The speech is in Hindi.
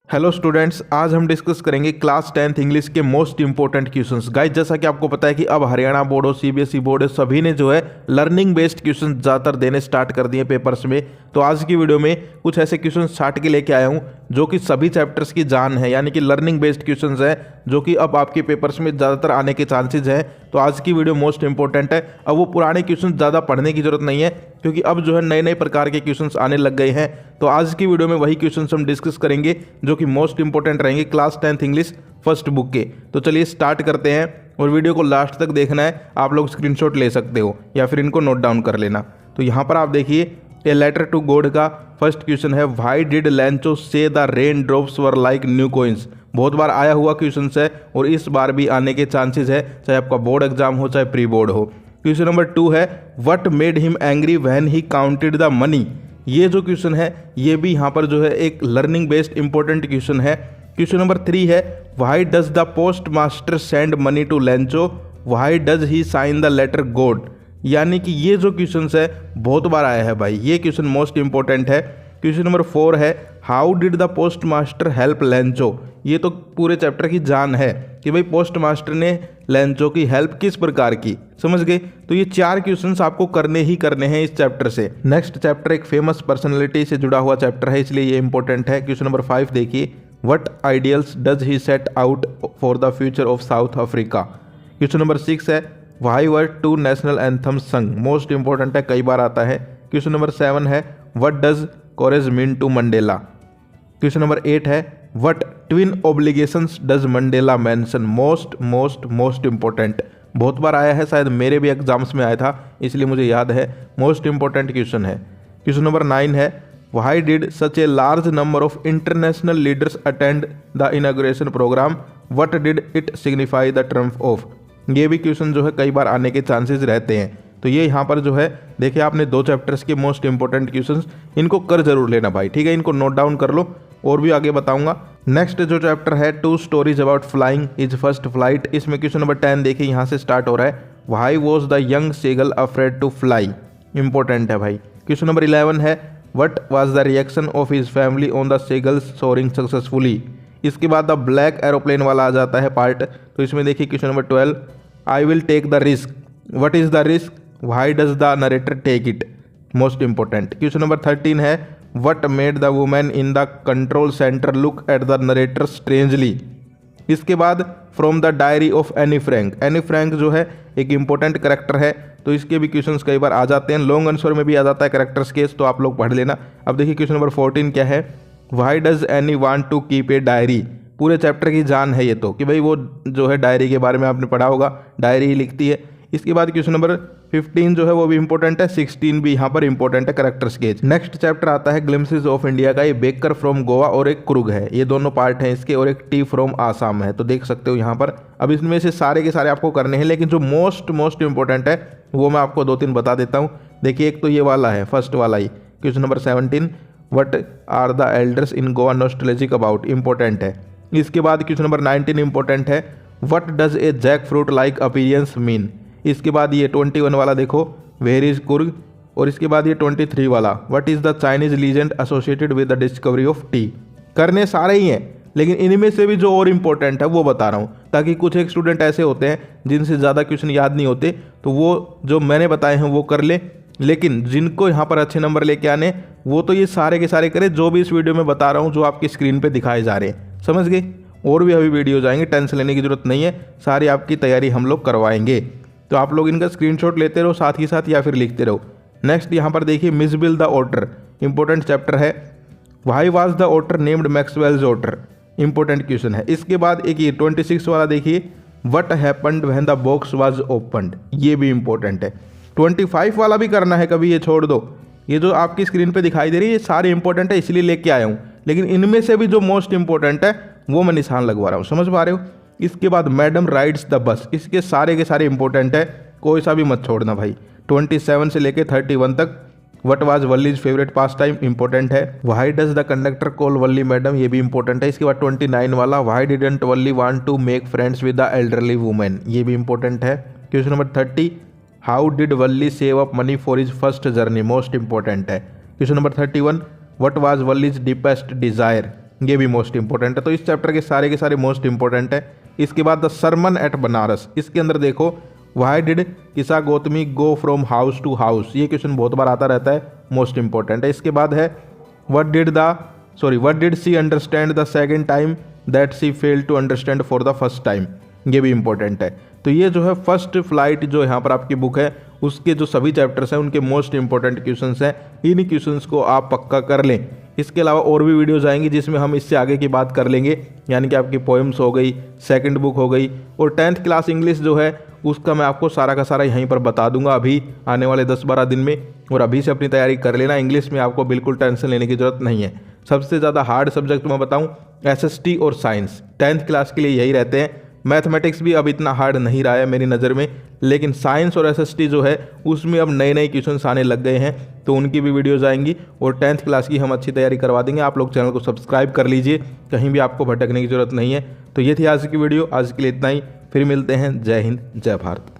हेलो स्टूडेंट्स, आज हम डिस्कस करेंगे क्लास 10th इंग्लिश के मोस्ट इंपॉर्टेंट क्वेश्चंस। गाइस, जैसा कि आपको पता है कि अब हरियाणा बोर्ड हो, सीबीएसई बोर्ड है, सभी ने जो है लर्निंग बेस्ड क्वेश्चंस ज़्यादातर देने स्टार्ट कर दिए पेपर्स में। तो आज की वीडियो में कुछ ऐसे क्वेश्चन छाट के लेके आया हूँ जो कि सभी चैप्टर्स की जान है, यानी कि लर्निंग बेस्ड क्वेश्चंस हैं जो कि अब आपके पेपर्स में ज़्यादातर आने के चांसेज हैं। तो आज की वीडियो मोस्ट इंपॉर्टेंट है। अब वो पुराने क्वेश्चन ज़्यादा पढ़ने की जरूरत नहीं है क्योंकि अब जो है नए नए प्रकार के क्वेश्चंस आने लग गए हैं। तो आज की वीडियो में वही क्वेश्चंस हम डिस्कस करेंगे जो कि मोस्ट इंपॉर्टेंट रहेंगे class 10th English first book के। तो चलिए स्टार्ट करते हैं और वीडियो को लास्ट तक देखना है। आप लोग स्क्रीनशॉट ले सकते हो या फिर इनको नोट डाउन कर लेना। तो यहाँ पर आप देखिए, ए लेटर टू गॉड का फर्स्ट क्वेश्चन है, व्हाई डिड लैंचो से the rain drops were like new coins. बहुत बार आया हुआ क्वेश्चन है और इस बार भी आने के चांसेस है, चाहे आपका बोर्ड एग्जाम हो चाहे प्री बोर्ड हो। क्वेश्चन नंबर 2 है, what made him angry when he counted the money. ये जो क्वेश्चन है ये भी यहाँ पर जो है एक लर्निंग बेस्ड इंपॉर्टेंट क्वेश्चन है। क्वेश्चन नंबर 3 है, why does the post master send money to Lencho, why does he sign the letter God. यानी कि ये जो क्वेश्चन है बहुत बार आया है भाई, ये क्वेश्चन मोस्ट इंपॉर्टेंट है। क्वेश्चन नंबर 4 है, how did the post master help लैंचो। ये तो पूरे चैप्टर की जान है कि भाई पोस्ट मास्टर ने लैंचो की हेल्प किस प्रकार की, समझ गए। तो ये 4 क्वेश्चंस आपको करने ही करने हैं इस चैप्टर से। नेक्स्ट चैप्टर एक फेमस पर्सनैलिटी से जुड़ा हुआ चैप्टर है, इसलिए ये इंपॉर्टेंट है। क्वेश्चन नंबर 5 देखिए, what ideals does he set out for the future of South Africa. Question number 6 है, why were 2 national anthems sung. Most important है, कई बार आता है। क्वेश्चन नंबर 7 है, what does courage mean to Mandela. Question number 8 है, what twin obligations does Mandela mention. Most important, बहुत बार आया है, शायद मेरे भी एग्जाम्स में आया था इसलिए मुझे याद है। मोस्ट इंपॉर्टेंट क्वेश्चन है। क्वेश्चन नंबर 9 है, why did such a large number of international leaders attend the inauguration programme, what did it signify the triumph of. ये भी क्वेश्चन जो है कई बार आने के चांसेस रहते हैं। तो ये यहाँ पर जो है देखिए, आपने 2 चैप्टर्स के मोस्ट इंपॉर्टेंट क्वेश्चंस, इनको कर जरूर लेना भाई, ठीक है। इनको नोट डाउन कर लो और भी आगे बताऊंगा। नेक्स्ट जो चैप्टर है, 2 stories about flying is first flight. इसमें क्वेश्चन नंबर 10 देखिए, यहाँ से स्टार्ट हो रहा है, why was the young seagull afraid to fly. Important है भाई। क्वेश्चन नंबर 11 है, what was the reaction of his family on the seagull's soaring successfully. इसके बाद द ब्लैक एरोप्लेन वाला आ जाता है पार्ट। तो इसमें देखिए question number 12, I will take the risk, what is the risk, why does the narrator take it. Most important. Question number 13 है, what made the woman in the control centre look at the narrator strangely. इसके बाद from the diary of Anne Frank. Anne Frank जो है एक इंपॉर्टेंट करेक्टर है, तो इसके भी क्वेश्चंस कई बार आ जाते हैं। लॉन्ग आंसर में भी आ जाता है करेक्टर्स केस, तो आप लोग पढ़ लेना। अब देखिए क्वेश्चन नंबर 14 क्या है, why does Anne want to keep a diary. पूरे चैप्टर की जान है ये तो, कि भाई वो जो है डायरी के बारे में आपने पढ़ा होगा, डायरी ही लिखती है। इसके बाद क्वेश्चन नंबर 15 जो है वो भी इंपॉर्टेंट है, 16 भी यहाँ पर इंपॉर्टेंट है, करेक्टर स्केच। नेक्स्ट चैप्टर आता है ग्लिम्पसेस ऑफ इंडिया का, ये बेकर फ्रॉम गोवा और एक कुर्ग है, ये दोनों पार्ट हैं इसके, और एक टी फ्रॉम आसाम है। तो देख सकते हो यहाँ पर। अब इसमें से सारे के सारे आपको करने हैं, लेकिन जो मोस्ट इंपॉर्टेंट है वो मैं आपको 2-3 बता देता हूँ। देखिए, एक तो ये वाला है, फर्स्ट वाला ही, question number 17, what are the elders in Goa nostalgic about. Important है। इसके बाद क्वेश्चन नंबर 19 इंपॉर्टेंट है, what does a jackfruit like appearance mean. इसके बाद ये 21 वाला देखो, वेयर इज कुर्ग, और इसके बाद ये 23 वाला, what is the Chinese legend associated with the discovery of T. करने सारे ही हैं, लेकिन इनमें से भी जो और इंपॉर्टेंट है वो बता रहा हूँ, ताकि कुछ एक स्टूडेंट ऐसे होते हैं जिनसे ज़्यादा क्वेश्चन याद नहीं होते, तो वो जो मैंने बताए हैं वो कर ले। लेकिन जिनको यहाँ पर अच्छे नंबर लेके आने, वो तो ये सारे के सारे करें जो भी इस वीडियो में बता रहा हूँ, जो आपकी स्क्रीन पे दिखाए जा रहे हैं, समझ गए। और भी अभी वीडियोज आएंगे, टेंशन लेने की जरूरत नहीं है, सारी आपकी तैयारी हम लोग करवाएंगे। तो आप लोग इनका स्क्रीनशॉट लेते रहो साथ ही साथ, या फिर लिखते रहो। नेक्स्ट यहाँ पर देखिए, Mijbil the otter, important chapter है। Why was the otter named Maxwell's otter. Important question है। इसके बाद एक ये 26 वाला देखिए, what happened when the box was opened. ये भी इंपॉर्टेंट है। 25 वाला भी करना है, कभी ये छोड़ दो। ये जो आपकी स्क्रीन पे दिखाई दे रही है ये सारे इंपॉर्टेंट है, इसलिए लेके आया हूँ, लेकिन इनमें से भी जो मोस्ट इंपॉर्टेंट है वो मैं निशान लगवा रहा हूँ, समझ पा रहे हो। इसके बाद मैडम राइड्स द बस, इसके सारे के सारे इंपॉर्टेंट है, कोई सा भी मत छोड़ना भाई। 27 से लेके 31 तक। What was Valli's favourite pastime, important है। Why does the conductor call Valli madam, ये भी इंपॉर्टेंट है। इसके बाद 29 वाला, why didn't Valli want to make friends with the elderly women, ये भी इंपॉर्टेंट है। Question number 30, how did Valli save up money for his first journey, most important है। Question number 31, what was Valli's deepest desire, ये भी मोस्ट इंपॉर्टेंट है। तो इस चैप्टर के सारे मोस्ट इंपॉर्टेंट है। इसके बाद द सरमन एट बनारस, इसके अंदर देखो why did Kisa Gotami go from house to house, ये क्वेश्चन बहुत बार आता रहता है, मोस्ट इंपॉर्टेंट है। इसके बाद है what did she understand the second time that she failed to understand for the first time, ये भी इंपॉर्टेंट है। तो ये जो है फर्स्ट फ्लाइट जो यहाँ पर आपकी बुक है उसके जो सभी चैप्टर्स हैं उनके मोस्ट इंपॉर्टेंट क्वेश्चंस हैं, इन क्वेश्चंस को आप पक्का कर लें। इसके अलावा और भी वीडियोस आएंगी जिसमें हम इससे आगे की बात कर लेंगे, यानी कि आपकी पोएम्स हो गई, सेकंड बुक हो गई, और 10th क्लास इंग्लिश जो है उसका मैं आपको सारा का सारा यहीं पर बता दूंगा अभी आने वाले 10-12 दिन में। और अभी से अपनी तैयारी कर लेना, इंग्लिश में आपको बिल्कुल टेंशन लेने की जरूरत नहीं है। सबसे ज़्यादा हार्ड सब्जेक्ट मैं बताऊँ SST और साइंस 10th क्लास के लिए यही रहते हैं। मैथमेटिक्स भी अब इतना हार्ड नहीं रहा है मेरी नज़र में, लेकिन साइंस और SST जो है उसमें अब नए क्वेश्चंस आने लग गए हैं, तो उनकी भी वीडियोज़ आएंगी और 10th क्लास की हम अच्छी तैयारी करवा देंगे। आप लोग चैनल को सब्सक्राइब कर लीजिए, कहीं भी आपको भटकने की ज़रूरत नहीं है। तो ये थी आज की वीडियो, आज के लिए इतना ही, फिर मिलते हैं। जय हिंद, जय भारत।